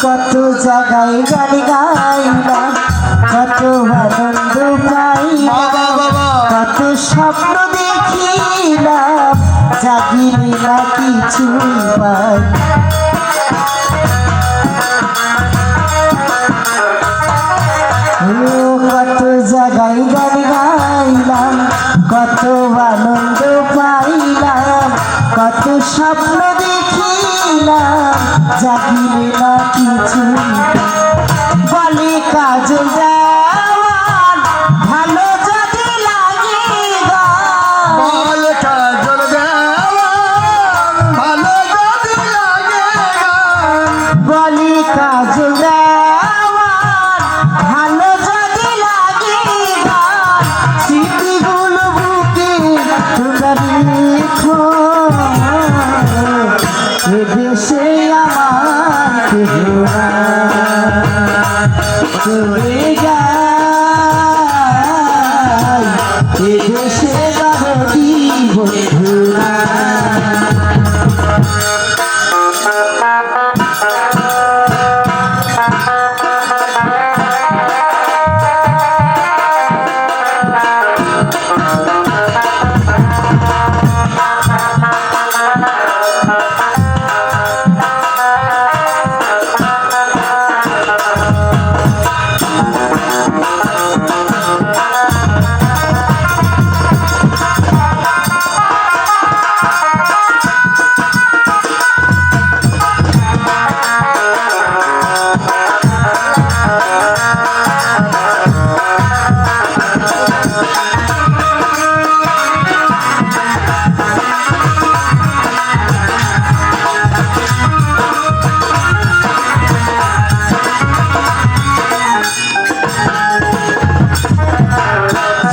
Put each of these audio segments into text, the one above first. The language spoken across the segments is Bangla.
কত জায়গায় গান গাইলাম, কত আনন্দ পাইলাম, কত স্বপ্ন দেখিলাম, জাগিনি না কিছু পাই। কত জায়গায় গান গাইলাম, কত আনন্দ পাইলাম, কত স্বপ্ন দেখিলাম, জাগিনি না কিছু। বলে কাজল দেওয়ান ভালো যদি লাগে গান, বলে কাজল দেওয়ান ভালো যদি লাগে গান, বলে কাজল দেওয়ান ভালো যদি লাগে গান, স্মৃতিগুলো বুকে তোমরা রেখো, এ দেশে আমার কেহ চলে যায়, এ দেশে বাড়ি বন্ধুরা।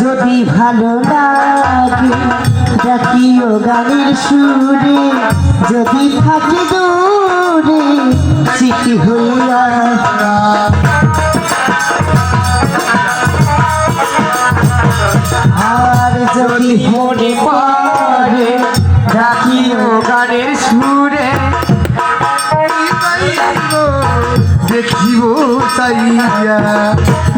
যদি ভালো লাগে ডাকিও গানের সুরে, যদি থাকি দূরে স্মৃতি হইয়া, আর যদি মনে পড়ে ডাকিও গানের সুরে, দেখিব চাইয়া।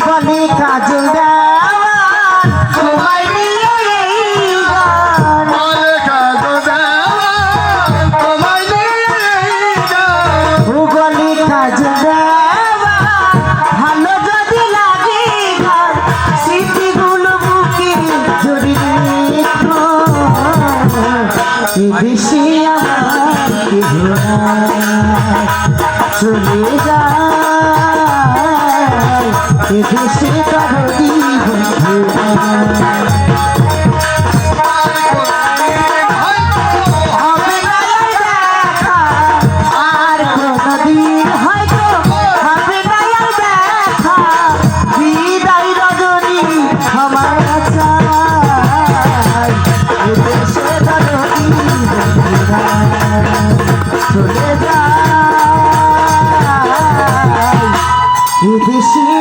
বলে কাজল দেওয়ান তোমায় নিয়ে এই গান, বলে কাজল দেওয়ান তোমায় নিয়ে এই গান, ও বলে কাজল দেওয়ান ভালো যদি লাগে গান, স্মৃতিগুলো বুকে জড়িয়ে রেখো, এ দেশে আমার কেহ নাই, চলে যায় এ দেশে কারো বন্ধুরা। হবে না আর দেখা, আর কোনদিন হয়তো হবে না আর দেখা, বিদায় রজনী আমার চাই, এ দেশে কারো বন্ধুরা। চলে যায় এ দেশে